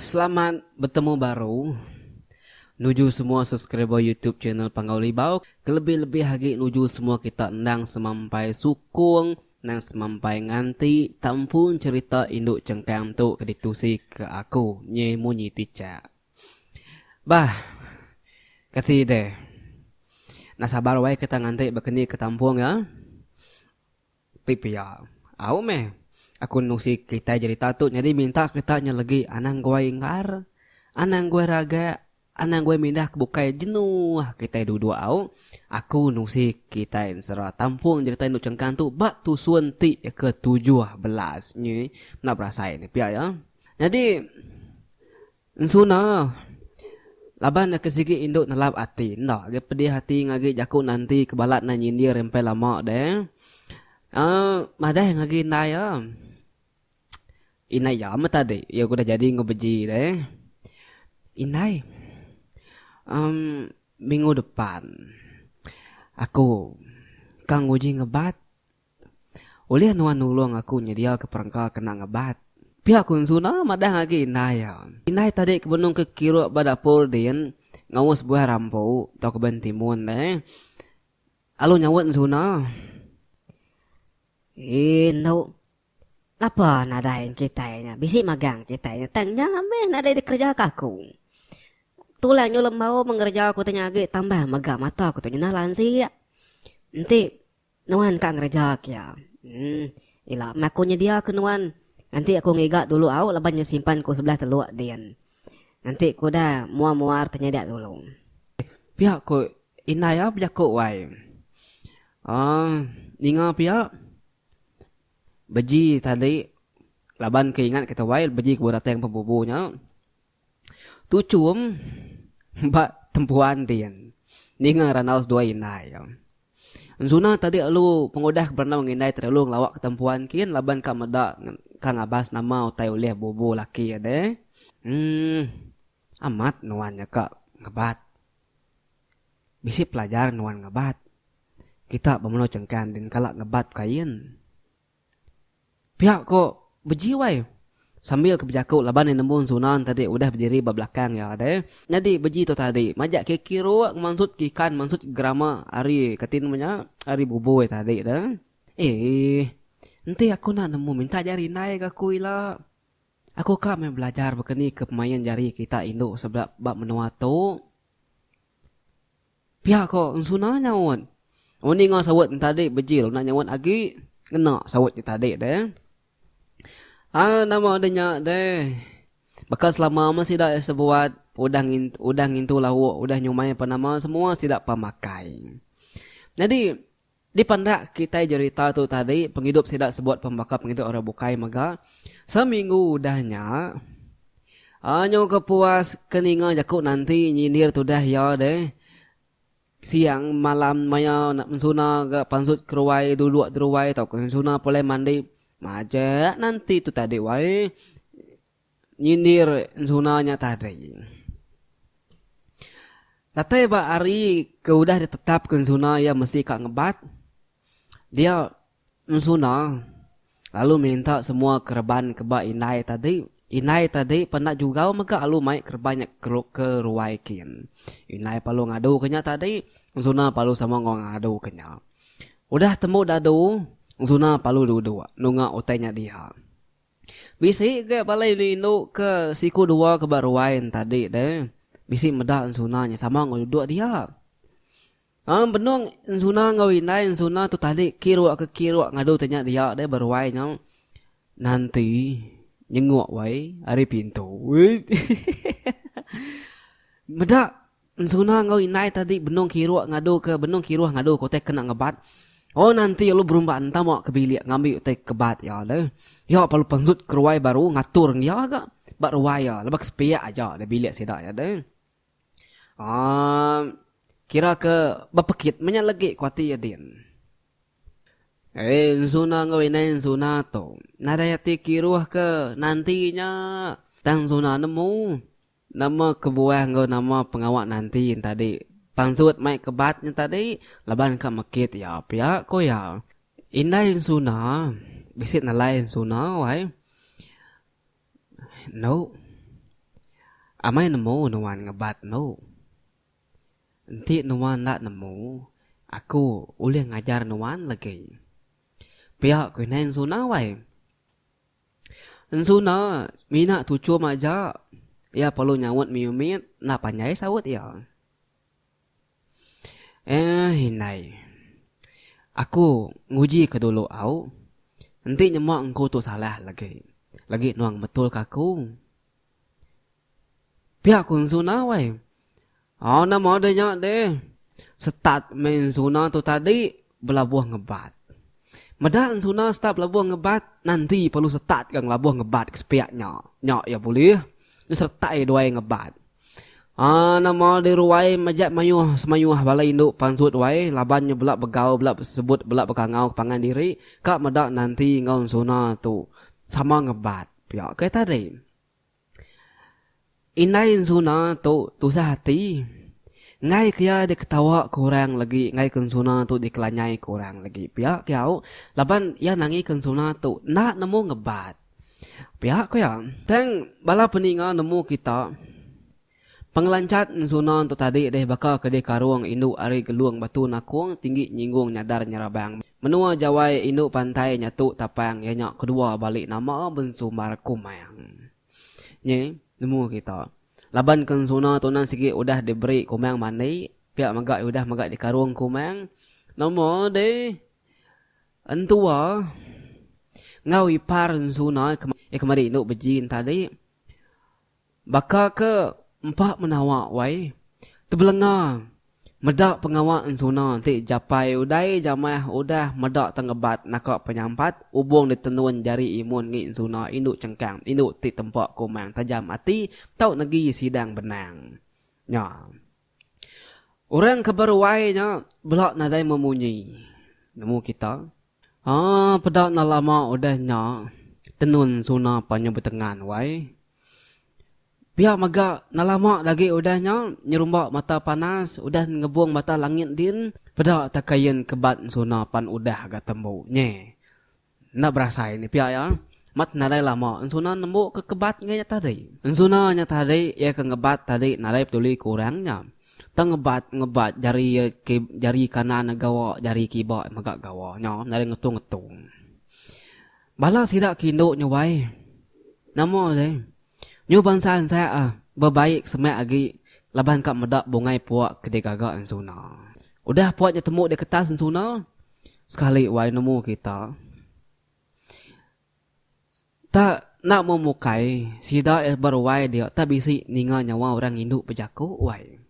Selamat bertemu baru. Nuju semua subscriber YouTube channel Panggau Libau. Kelebih-lebih lagi nuju semua kita nang semampai sukung, nang semampai nganti tampun cerita induk cengkang tu keditusi ke aku nye munyi tica. Bah, kasih deh. Nah sabar wae kita nganti bekeni ke tampung ya. Tipi ya. Au meh. Aku nusi kita jadi tatu jadi minta kita lagi anang gue ingar, anang gue raga, anang gue mindah ke bukai jenuh kita dua au. Aku nusi kita insera tampung jadi tahu cengkan tu bak tu sunti ke 17 ni nak berasa ini pia ya. Jadi suna laban ke sigi induk nalap ati ndak ge pedih hati ngagi jaku nanti kebalat na nyindir rempe lama deh. Madah ngagi nai ya. Inai ya mata deh, ya udah jadi ngebeji deh. Inai, minggu depan aku kang uji ngebat. Oleh nuan nulung aku nyedia ke perangkal kena ngebat. Pihak kunsuna madah lagi inai ya. Inai tadi kebenung ke kiro badapul din ngawas buah rampu tau keben timun deh. Alu nyawat suna. No. Apa nada yang kitanya? Bisi magang kitanya. Tanya meh nada dikerja kaku. Tulah nyulam mau mengerja aku tanya lagi tambah maga mata aku tanya lansi ya. Nanti nuan kak ngerja ya. Ila makunya dia ke nuan. Nanti aku ngigak dulu au laban simpan ku sebelah teluk dian. Nanti ku dah muar-muar tanya dia dulu. Pihak ku inaya pihak ku wai. Ninga pihak beji tadi laban keingat kita wail beji kebuat datang pembubunya tu cum mbak tempuan dian ninga ranaus dua inai ya. Zuna tadi lu pengodah pernah menginai terlalu ngelawak ketempuan kin laban ka meda ka ngabas nama utai ulih bubu laki ya deh. Amat nuannya kak ngebat. Bisi pelajar nuan ngebat. Kita pemenuh cengkan din kalak ngebat kain. Pihak kok bejiwai sambil kebijaku laban yang nembun sunan tadi udah berdiri belakang ya deh. Jadi beji tu tadi majak ke kiro maksud kikan maksud grama ari katin punya ari bubu tadi dah. Nanti aku nak nemu minta jari naik aku ila. Aku kami belajar bekeni ke pemain jari kita induk sebab bab menua tu. Pihak kok sunan nyawat. Oni ngau sawat tadi beji lu nak nyawat lagi kena sawat tadi deh. Nama adanya deh. Bekas lama masih dah sebuat udang itu lauk, udah nyumai apa nama semua tidak pemakai. Jadi dipandak kita cerita tu tadi penghidup tidak sebuat pembakar penghidup orang bukai maga. Seminggu udahnya nyo kepuas keninga jakuk nanti nyindir tu dah ya deh. Siang malam maya nak mensuna ke pansut keruai dulu teruai tau mensuna boleh mandi majak nanti tu tadi wae nyindir sunanya tadi. Latai ba ari ke udah ditetapkan suna ya mesti kak ngebat. Dia suna lalu minta semua kerban keba inai tadi. Inai tadi pernah juga maka alu mai kerbanyak ke ruai kin. Inai palu ngadu kenya tadi, suna palu sama ngadu kenya. Udah temu dadu Zuna palu dua nunga utainya dia. Bisi ke balai lino ke siku dua ke baruain tadi deh. Bisi medah sunanya sama nguduk dia. Benung suna ngawinai suna tu tadi kiru ke kiru ngadu tanya dia deh baruainya. Nanti nyenguk wai hari pintu. Medah suna ngawinai tadi benung kiru ngadu ke benung kiru ngadu kotek kena ngebat. Oh nanti lu berumba entah mau ke bilik ngambil teh kebat ya deh. Ya perlu pensut keruai baru ngatur ya agak bak ruai ya lebak sepia aja ada bilik sedak ya deh. Kira ke bapekit menya lagi kuati ya din. Suna ngawinin suna to. Nada yati kiruah ke nantinya tang suna nemu nama kebuah ngau nama pengawak nanti tadi. Pangsut mai kebatnya tadi laban ka makit ya pihak ko ya. Inai suna bisit na lain suna wai. No. Amai nemu nuan ngebat no. Nanti nuan nak nemu. Aku boleh ngajar nuan lagi. Pihak ku nain suna wai. Suna mina tucu maja. Ya perlu nyawut miumit. Nak panjai sawut ya. Hinai. Aku nguji ke dulu au. Nanti nyemak engkau tu salah lagi. Lagi nuang betul kaku. Pihak kun suna wai. Nama adanya deh. Start main suna tu tadi belabuh ngebat. Medan suna start belabuh ngebat. Nanti perlu start kang belabuh ngebat ke sepiaknya. Nyak ya boleh. Dia sertai dua ngebat. Nama di ruai majak mayuh semayuh balai induk pansut wai. Labannya belak begau belak sebut belak bekangau kepangan diri. Kak medak nanti ngau suna tu. Sama ngebat. Pihak kayak tadi. Inai suna tu tusah hati. Ngai kia dia ketawa kurang lagi. Ngai kensuna tu dikelanyai kurang lagi. Pihak kiau. Laban ya nangi kensuna tu. Nak nemu ngebat. Pihak kaya. Teng bala peninga nemu kita. Penglancat suna tu tadi deh bakal ke karuang induk ari geluang batu nakuang tinggi nyinggung nyadar nyarabang. Menua jawai induk pantai nyatu tapang. Ya nyak kedua balik nama bensumar kumayang. Nye. Nemu kita. Laban kan suna tu nan sikit udah diberi kumang mandi. Pihak magak udah magak di karung kumang. Nama de. Entua. Ngau ipar suna. Kemari induk bejin tadi. Baka ke empat menawak wai. Tebelenga. Medak pengawak suna. Ti japai udai jamah udah medak tengebat nakak penyampat. Ubung ditenun jari imun ngi suna induk cengkang. Induk ti tempat kumang tajam hati. Tau negi sidang benang. Ya. Orang kebaruai nya belak nadai memunyi. Nemu kita. Pedak na lama udah nya. Tenun suna panyo betengan wai. Pihak maga nalama lagi udahnya nyerumbak mata panas udah ngebuang mata langit din pada takayan kebat suna pan udah agak tembu nye nak berasa ini pihak ya mat nadai lama suna nembuk ke kebat nya tadi suna nya tadi ya ke ngebat tadi nadai peduli kurangnya tang ngebat jari kanan gawa jari kibak magak gawa nya nadai ngetung bala sidak kinduk nyawai namo deh nyu bangsa saya berbaik semak lagi laban kak medak bungai puak kedai gagak suna. Udah puaknya temu di kertas suna. Sekali wai nemu kita. Tak nak memukai sida berwai dia tak bisi ninga nyawa orang induk berjaku wai.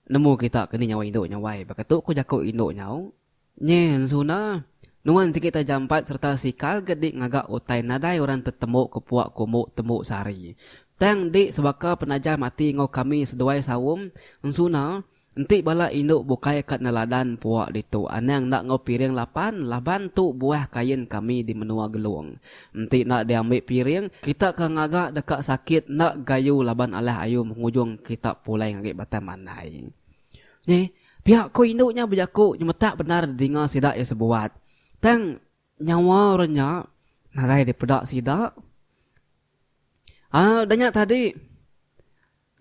Nemu kita kini nyawa induk nyawai. Bakatuk ku jaku induk nyau. Nye suna. Nuan sikit tajampat serta sikal gedik ngagak utai nadai orang tetemu ke puak kumuk temu sari. Tang dik sebaka penajam mati ngau kami seduai sawum. Ensuna, enti bala induk bukai kat naladan puak ditu. Anang nak ngau piring laban tu buah kain kami di menua geluang. Enti nak diambil piring, kita ke ngagak dekat sakit nak gayu laban alah ayu mengujung kita pulai ngagik batam mandai. Ni, pihak ko induknya berjaku, cuma tak benar dengar sidak ya sebuat. Tang nyawa orangnya narai di pedak sidak. Danyak tadi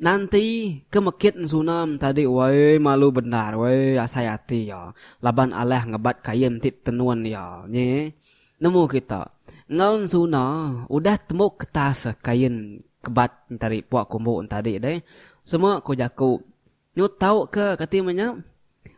nanti ke mekit sunam tadi wai malu benar wai asayati ya. Laban alah ngebat kain tit tenuan ya. Nye nemu kita. Ngaun suna udah temu ketas kain kebat tadi puak kumbu tadi deh. Semua ko jaku. Nyu tahu ke katimanya?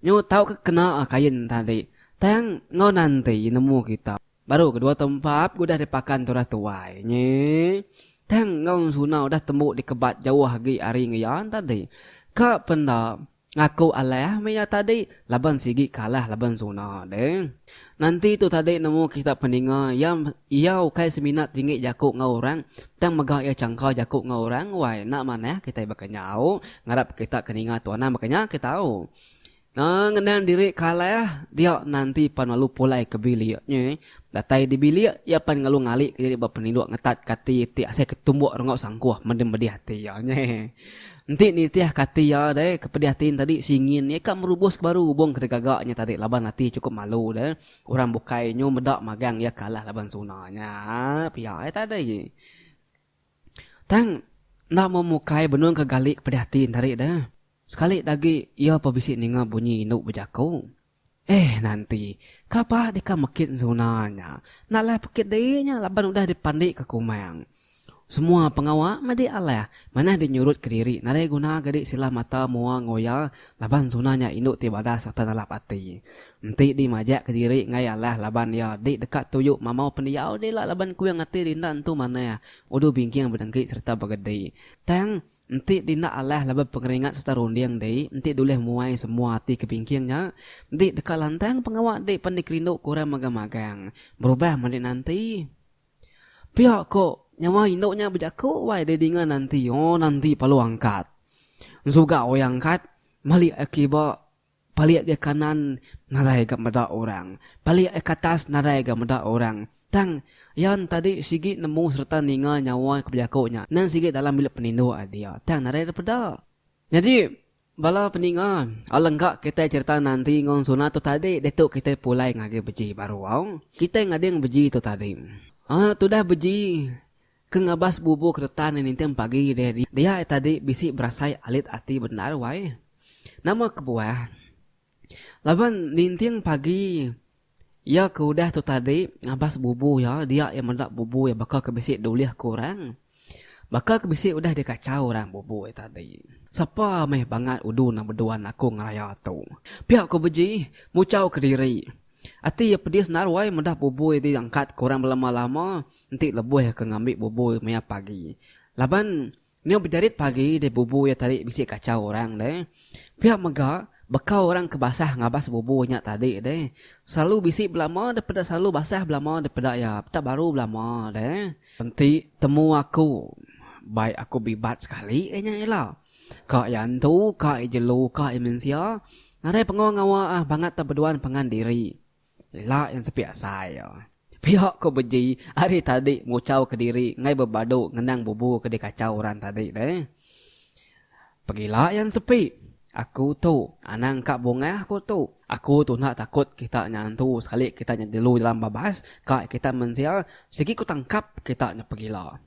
Nyu tahu ke kena kain tadi. Tang ngau nanti nemu kita. Baru kedua tempat udah dipakan turah tuai. Nye. Tang ngau suna udah temu di kebat jauh lagi ari ngayan tadi. Ka penda ngaku alah maya tadi. Laban sigi kalah laban suna deh. Nanti tu tadi nemu kita peninga. Yang iau kai seminat tinggi jakuk ngau orang. Tang megah ya cangkau jakuk ngau orang. Wai nak mana kita bakanyau. Ngarap kita keninga tuana makanya kita tahu. Ngenang diri kalah dia nanti pan malu pulai ke biliknya. Datai di bilik ya pan ngalu ngalik diri ba peninduk ngetat kati ti ase ketumbuk rengok sangkuh mendem bedi hati ya nye. Nanti ni tiah kati ya deh kepedi hatiin tadi singin ya kan merubus baru hubung ke gagaknya tadi laban hati cukup malu deh. Orang bukai nyu medak magang ya kalah laban sunanya. Pihak tadi. Tang nak memukai benung kegalik pedatin tarik dah. Sekali lagi ia pabisi ninga bunyi induk berjaku. Nanti kapa deka makin zunanya. Naklah pekit dayanya laban udah dipandik ke kumang. Semua pengawak madi alah mana dinyurut ke diri nare guna gadik sila mata mua ngoya laban sunanya induk tibada serta nalap ati. Nanti di majak ke diri ngai alah laban ya dik dekat tuyuk mamau pendiau dia lah laban ku yang ati rindan tu mana ya. Udu bingking berdengki serta bagedai. Tang nanti dinda alah laban pengeringat serta rundiang dei nanti duleh muai semua hati ke bingkingnya. Nanti dekat lantang pengawak dik pandik rinduk kurang magang-magang. Berubah mandi nanti. Pihak kok nyawa induknya berjaku wai dia dengar nanti. Nanti palu angkat. Juga orang angkat. Malik akibat. Palik ke kanan. Narai ke meda orang. Palik ke atas. Narai ke meda orang. Tang. Yang tadi sigit nemu serta ninga nyawa ke berjakunya. Nan sigit dalam bilik penindu dia. Tang narai daripada. Jadi. Bala peninga. Alenggak kita cerita nanti ngong sunat tu tadi. Detuk kita pulai ngagi beji baru. Kita ngadi yang beji tu tadi. Tu dah beji. Kengabas bubu keretan nintiang pagi dia tadi bisi berasai alit ati benar wai. Nama kebuah. Laban nintiang pagi. Ya keudah tu tadi ngabas bubu ya. Dia yang mendak bubu ya bakal kebisik duliah kurang. Bakal kebisik udah dikacau orang bubu tadi. Siapa meh banget udu nak berduaan aku ngeraya tu. Pihak ko beji mucau ke diri. Ati ya pedis narwai mendah bubui di angkat kurang lama-lama nanti lebuh ke ngambil bubui maya pagi. Laban ni berjarit pagi de bubui ya tadi bisi kacau orang deh. Pihak mega bekau orang kebasah ngabas bubunya tadi deh. Selalu bisi belama daripada selalu basah belama daripada ya tak baru belama deh. Nanti temu aku. Baik aku bibat sekali elah. Kak yang tu, kak jelu, kak mensia. Narai pengawa banget tak berduaan pengan diri. Lah yang sepi asai ya. Pihak ko beji hari tadi mucau ke diri ngai berbadu ngenang bubu ke kacau orang tadi deh. Pergilah yang sepi. Aku tu anang kak bunga aku tu. Aku tu nak takut kita nyantu sekali kita nyadelu dalam babas kak kita mensia sedikit ku tangkap kita nya pergilah.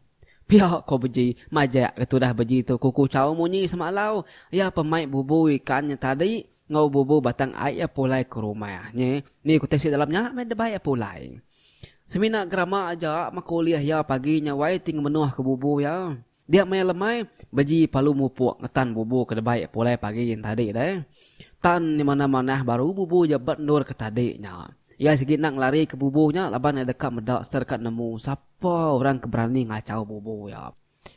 Pihak ko beji majak itu dah beji tu kuku cau munyi semalau ya pemain bubu ikannya tadi. Ngau bubu batang air pulai ke rumahnya. Ni aku tepsi dalamnya, may debay pulai. Semina grama aja, makuliah ya paginya, way ting menuah ke bubu ya. Dia may lemay, baji palu mupuk ngetan bubu ke debay pulai pagi yang tadi deh. Tan ni mana-mana baru bubu jabat nur ke tadinya. Ya sikit nak lari ke bubunya, laban ada dekat medak serkat nemu. Siapa orang keberani ngacau bubu ya.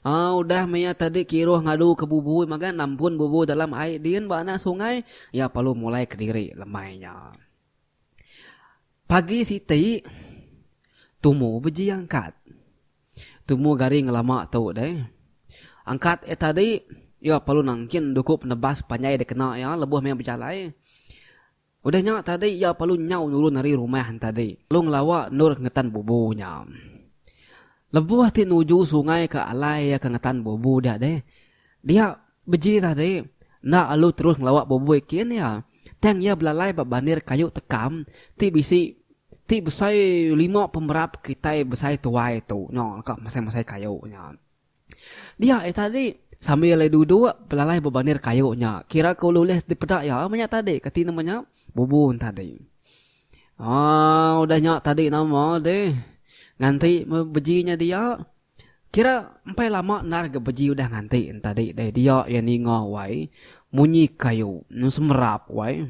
Udah Maya tadi kiruh ngadu ke bubu magan nampun bubu dalam air dian bana sungai ya perlu mulai ke diri lemainya. Pagi siti tumu beji angkat. Tumu garing lama tu deh. Angkat tadi ya perlu nangkin dukup nebas panjai de kena ya lebuh Maya berjalai. Udahnya tadi ya perlu nyau nurun dari rumah tadi. Lu ngelawa nur ngetan bubunya. Lebuh ti nuju sungai ke alai ya ke ngetan bubu dah deh. Dia beji tadi. Nak alu terus ngelawak bubu ikin ya. Teng ya belalai babanir kayu tekam. Ti bisi. Ti besai 5 pemerap kita besai tuai tu. Nyo kak masai-masai kayu nya. Dia tadi. Sambil duduk belalai babanir kayunya. Kira kau lulus di pedak ya. Banyak tadi. Kati namanya bubu tadi. Udah nyak tadi nama deh. Nganti bejinya dia kira sampai lama nar ke beji udah nganti tadi deh dia yang ninga wai munyi kayu nu semerap wai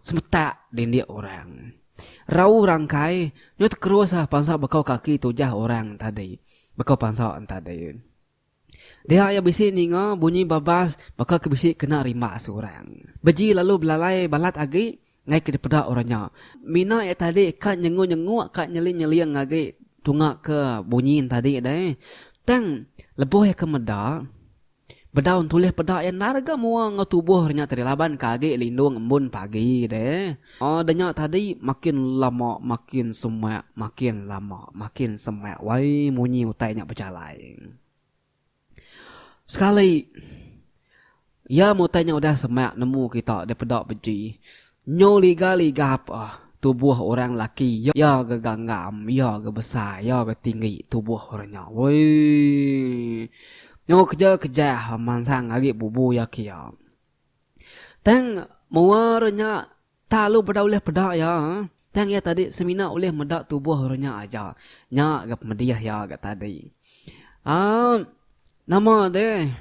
semetak din dia orang rau rangkai nyot kerusa pansa bekau kaki tujah orang tadi bekau pansa tadi dia ya bisi ninga bunyi babas bakal ke bisi kena rimba seorang beji lalu belalai balat agi ngai ke depada orangnya mina ya tadi kan nyengu-nyengu kan nyeli-nyeliang agi tungak ke bunyiin tadi deh. Tang lebuh ya ke meda. Bedaun tulis pedak yang narga mua ngetubuh nya tadi laban kage lindung embun pagi deh. Danya tadi makin lama makin semak makin lama makin semak. Wai munyi utainya berjalai. Sekali ya mutainya udah semak nemu kita de pedak beji. Nyo liga-liga apa? Tubuh orang laki ya geganggam, ya gebesar, ya tinggi tubuh orangnya. Woi. Nyo kerja man sang agi bubu ya kia. Tang muarnya talu bedaulah pedak ya. Tang ya tadi semina oleh medak tubuh orangnya aja. Nya gap mediah ya gak tadi. Nama deh.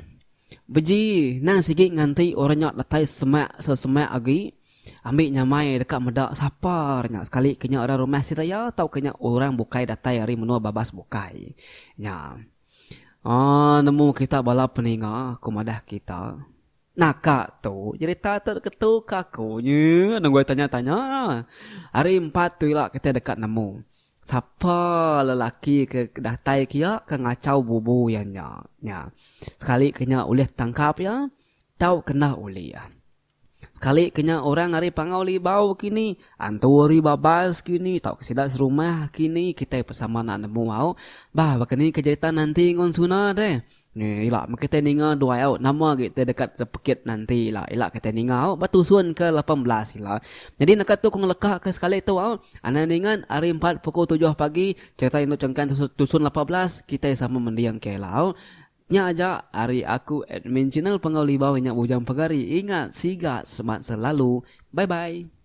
Beji nang sikit nganti orangnya latai sesemak agi. Ambil nyamai dekat medak saparnya. Sekali kena orang rumah si raya tau kena orang bukai datai hari menua babas bukai. Nya. Nemu kita bala peninga kumadah kita. Nakak tu, jadi tak terketuk aku nya. Nunggu tanya-tanya. Hari 4 tu lah kita dekat nemu. Siapa lelaki ke datai kia ke ngacau bubu yang nya. Sekali kena oleh tangkap ya, tau kena oleh ya. Sekali kena orang hari pangau li bau kini, anturi babas kini, tau kesidak serumah kini, kita bersama nak nemu mau. Bah, bakal ni kejadian nanti ngon suna deh. Ni ilak kita ninga 2 out nama kita dekat pekit nanti lah. Ilak kita ninga out batu suan ke 18 lah. Jadi nak tu kong lekak ke sekali tu out. Ana ningan hari 4 pukul 7 pagi cerita induk cengkan tusun 18 kita sama mendiang ke lau. Nya aja hari aku admin channel Pangauli Bau nya bujang pagari. Ingat siga semat selalu. Bye bye.